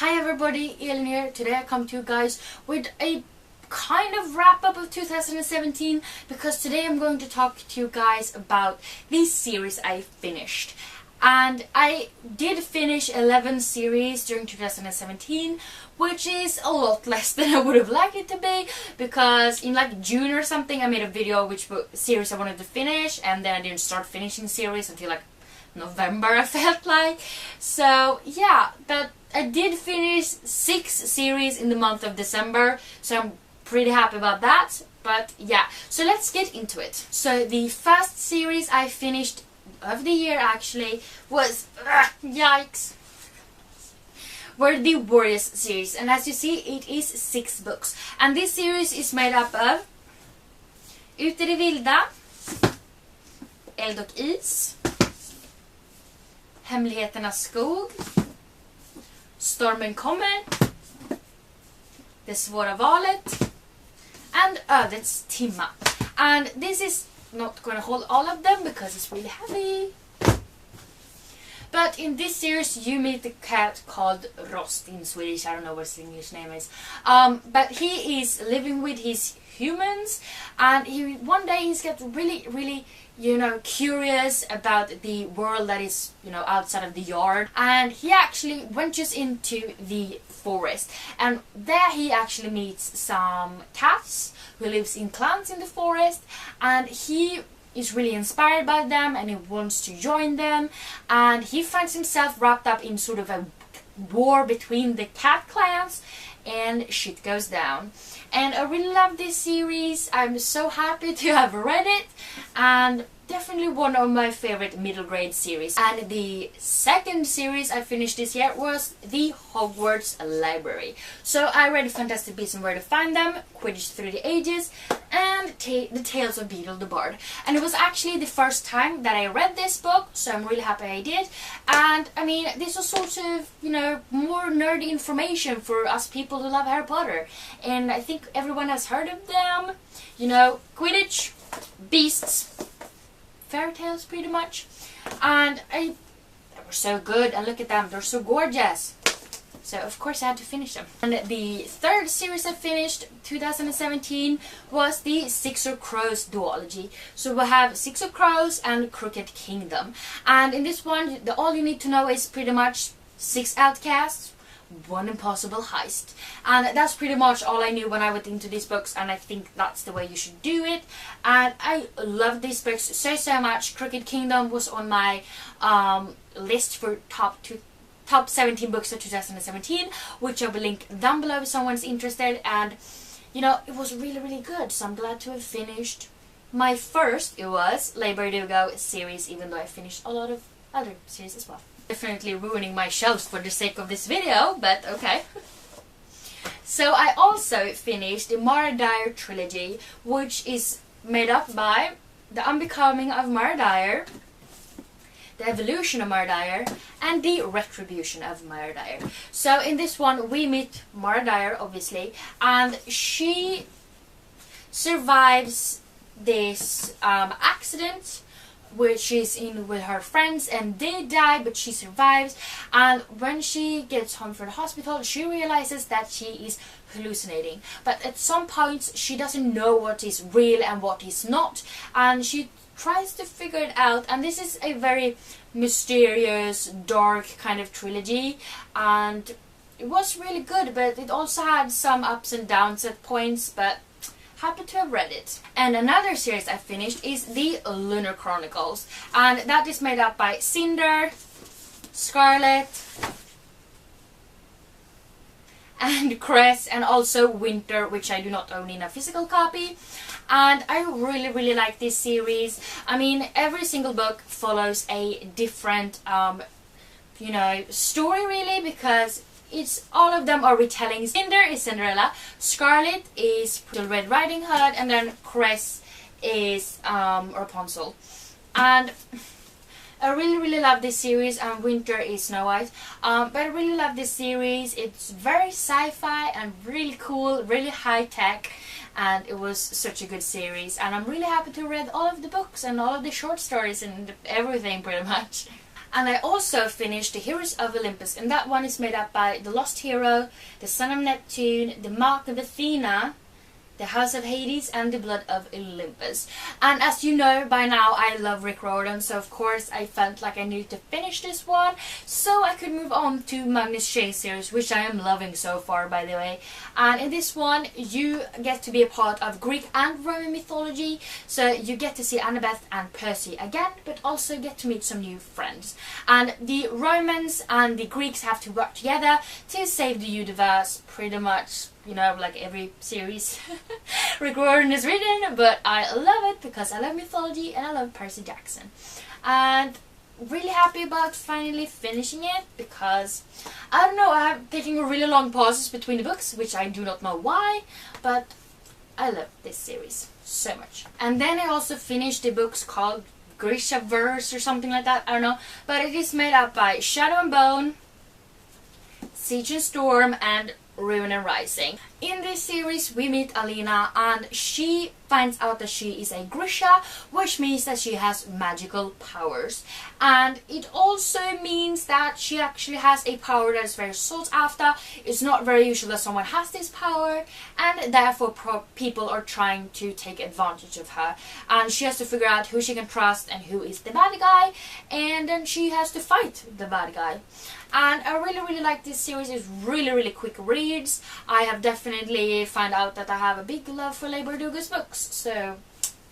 Hi everybody, Elin here. Today I come to you guys with a kind of wrap up of 2017 because today I'm going to talk to you guys about this series I finished. And I did finish 11 series during 2017, which is a lot less than I would have liked it to be, because in like June or something I made a video which series I wanted to finish, and then I didn't start finishing series until like November, I felt like. So yeah, but I did finish 6 series in the month of December, so I'm pretty happy about that. But yeah, so let's get into it. So the first series I finished of the year actually was yikes, were the Boreas series, and as you see it is 6 books, and this series is made up of Ute i det vilda, Eld och is, Hemligheternas skog, Stormen kommer, Det svåra valet, and Ödets timma. And this is not going to hold all of them because it's really heavy. But in this series you meet the cat called Rost in Swedish. I don't know what his English name is. But he is living with his humans, and one day he's got really curious about the world that is outside of the yard, and he actually ventures into the forest, and there he actually meets some cats who lives in clans in the forest, and he is really inspired by them and he wants to join them, and he finds himself wrapped up in sort of a war between the cat clans, and shit goes down. And I really love this series. I'm so happy to have read it, and definitely one of my favorite middle grade series. And the second series I finished this year was the Hogwarts A Library. So I read Fantastic Beasts and Where to Find Them, Quidditch Through the Ages, and The Tales of Beedle the Bard. And it was actually the first time that I read this book, so I'm really happy I did. And I mean, this was sort of, more nerdy information for us people who love Harry Potter. And I think everyone has heard of them. Quidditch, beasts, fairy tales pretty much, and they were so good, and look at them, they're so gorgeous, so of course I had to finish them. And the third series I finished 2017 was the Six of Crows duology. So we have Six of Crows and Crooked Kingdom, and in this one all you need to know is pretty much 6 outcasts, 1 impossible heist, and that's pretty much all I knew when I went into these books, and I think that's the way you should do it. And I love these books so much. Crooked Kingdom was on my list for top 17 books of 2017, which I will link down below if someone's interested, and it was really good, so I'm glad to have finished my first Labor Do Go series, even though I finished a lot of other series as well. Definitely ruining my shelves for the sake of this video, but okay. So I also finished the Dyer Trilogy, which is made up by The Unbecoming of Dyer, The Evolution of Dyer, and The Retribution of Dyer. So in this one we meet Dyer, obviously, and she survives this accident where she's in with her friends, and they die, but she survives. And when she gets home from the hospital, she realizes that she is hallucinating, but at some points she doesn't know what is real and what is not, and she tries to figure it out. And this is a very mysterious, dark kind of trilogy, and it was really good, but it also had some ups and downs at points, but happy to have read it. And another series I finished is the Lunar Chronicles, and that is made up by Cinder, Scarlet, and Cress, and also Winter, which I do not own in a physical copy. And I really like this series. I mean, every single book follows a different story really, because all of them are retellings. Cinder is Cinderella, Scarlet is Little Red Riding Hood, and then Cress is Rapunzel. And I really love this series, and Winter is Snow White. But I really love this series. It's very sci-fi and really cool, really high tech, and it was such a good series. And I'm really happy to read all of the books and all of the short stories and everything pretty much. And I also finished The Heroes of Olympus, and that one is made up by the Lost Hero, the Son of Neptune, the Mark of Athena, the House of Hades, and the Blood of Olympus. And as you know by now, I love Rick Riordan, so of course I felt like I needed to finish this one so I could move on to Magnus Shea series, which I am loving so far, by the way. And in this one you get to be a part of Greek and Roman mythology, so you get to see Annabeth and Percy again, but also get to meet some new friends. And the Romans and the Greeks have to work together to save the universe, pretty much, you know, like every series Rick Riordan is written, but I love it because I love mythology and I love Percy Jackson. And really happy about finally finishing it, because I don't know, I have taken a really long pauses between the books, which I do not know why, but I love this series so much. And then I also finished the books called Grishaverse or something like that, I don't know, but it is made up by Shadow and Bone, Siege and Storm, and Ruin and Rising. In this series we meet Alina, and she finds out that she is a Grisha, which means that she has magical powers. And it also means that she actually has a power that is very sought after. It's not very usual that someone has this power, and therefore people are trying to take advantage of her. And she has to figure out who she can trust and who is the bad guy, and then she has to fight the bad guy. And I really like this series. It's really quick reads. I have definitely found out that I have a big love for Leigh Bardugo's books, so,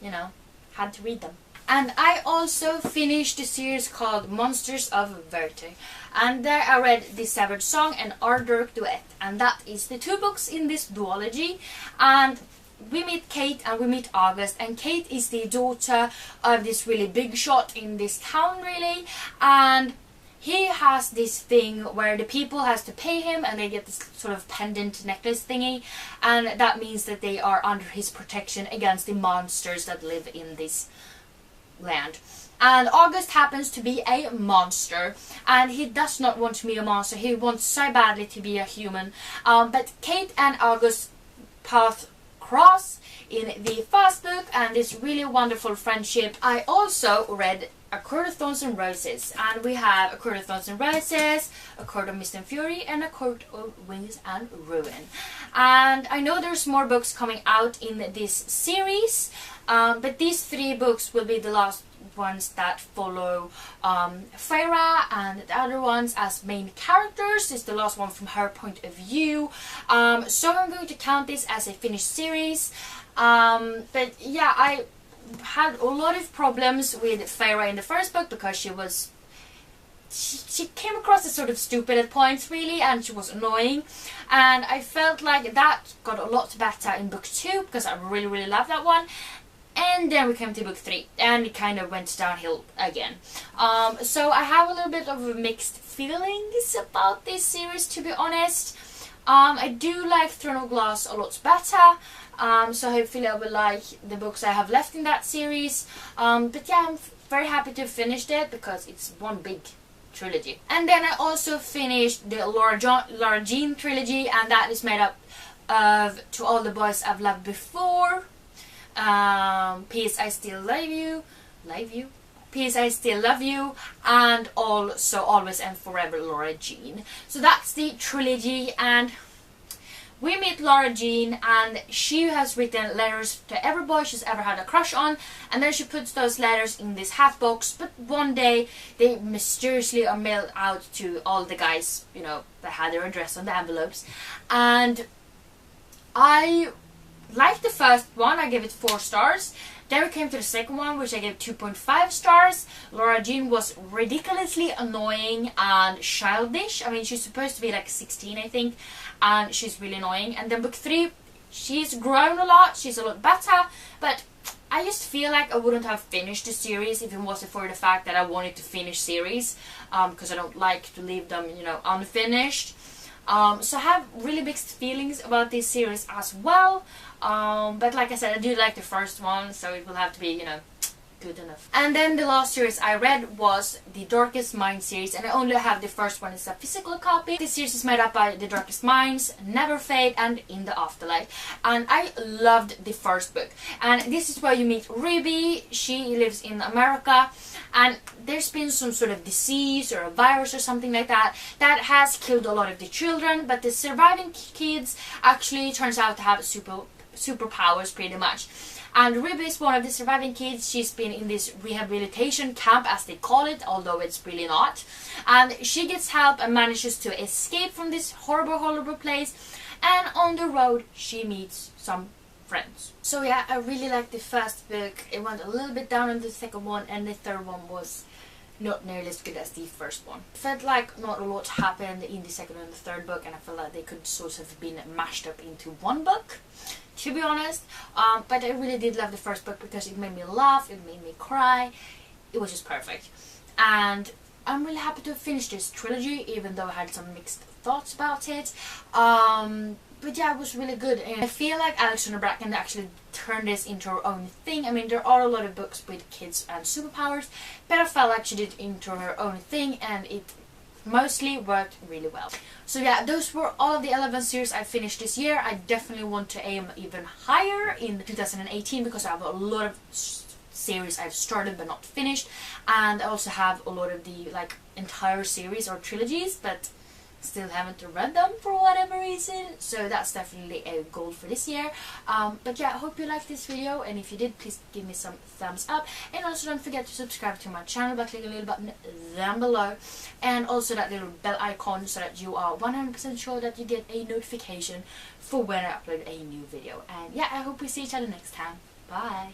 you know, had to read them. And I also finished the series called Monsters of Vert, and there I read The Severed Song and Our Dark Duet, and that is the two books in this duology. And we meet Kate and we meet August, and Kate is the daughter of this really big shot in this town, really, and he has this thing where the people has to pay him and they get this sort of pendant necklace thingy, and that means that they are under his protection against the monsters that live in this land. And August happens to be a monster, and he does not want to be a monster, he wants so badly to be a human. But Kate and August path cross in the first book, and this really wonderful friendship. I also read A Court of Thorns and Roses, and we have A Court of Thorns and Roses, A Court of Mist and Fury, and A Court of Wings and Ruin. And I know there's more books coming out in this series, but these three books will be the last ones that follow Feyre, and the other ones as main characters. This is the last one from her point of view, so I'm going to count this as a finished series. But yeah, I had a lot of problems with Feyre in the first book because she came across as sort of stupid at points, really, and she was annoying, and I felt like that got a lot better in book 2 because I really loved that one. And then we came to book 3 and it kind of went downhill again. So I have a little bit of mixed feelings about this series, to be honest. I do like Throne of Glass a lot better, so hopefully I will like the books I have left in that series. But yeah, I'm very happy to have finished it because it's one big trilogy. And then I also finished the Lara Jean trilogy, and that is made up of To All the Boys I've Loved Before, P.S. I Still Love You, P.S. I Still Love You, and also Always and Forever Lara Jean. So that's the trilogy, and we meet Lara Jean, and she has written letters to every boy she's ever had a crush on, and then she puts those letters in this hat box, but one day they mysteriously are mailed out to all the guys, you know, that had their address on the envelopes. And I liked the first one, I gave it 4 stars. Then we came to the second one, which I gave 2.5 stars. Lara Jean was ridiculously annoying and childish. I mean, she's supposed to be like 16, I think, and she's really annoying. And then book 3, she's grown a lot, she's a lot better, but I just feel like I wouldn't have finished the series if it wasn't for the fact that I wanted to finish series, because I don't like to leave them, you know, unfinished. So I have really mixed feelings about this series as well. But like I said, I do like the first one, so it will have to be, you know, good enough. And then the last series I read was the Darkest Minds series, and I only have the first one as a physical copy. This series is made up by The Darkest Minds, Never Fade, and In the Afterlife. And I loved the first book. And this is where you meet Ruby. She lives in America, and there's been some sort of disease or a virus or something like that that has killed a lot of the children, but the surviving kids actually turns out to have superpowers pretty much. And Ruby is one of the surviving kids. She's been in this rehabilitation camp, as they call it, although it's really not. And she gets help and manages to escape from this horrible, horrible place. And on the road, she meets some friends. So yeah, I really liked the first book. It went a little bit down on the second one, and the third one was not nearly as good as the first one. It felt like not a lot happened in the second and the third book, and I felt like they could sort of been mashed up into one book, to be honest. But I really did love the first book because it made me laugh, it made me cry. It was just perfect. And I'm really happy to finish this trilogy, even though I had some mixed thoughts about it. But yeah, it was really good, and I feel like Alexandra Bracken actually turned this into her own thing. I mean, there are a lot of books with kids and superpowers, but I felt like she did it into her own thing, and it mostly worked really well. So yeah, those were all of the 11 series I finished this year. I definitely want to aim even higher in 2018 because I have a lot of series I've started but not finished, and I also have a lot of the entire series or trilogies, but still haven't read them for whatever reason, so that's definitely a goal for this year. But yeah, I hope you liked this video, and if you did, please give me some thumbs up, and also don't forget to subscribe to my channel by clicking the little button down below, and also that little bell icon so that you are 100% sure that you get a notification for when I upload a new video. And yeah, I hope we see each other next time. Bye!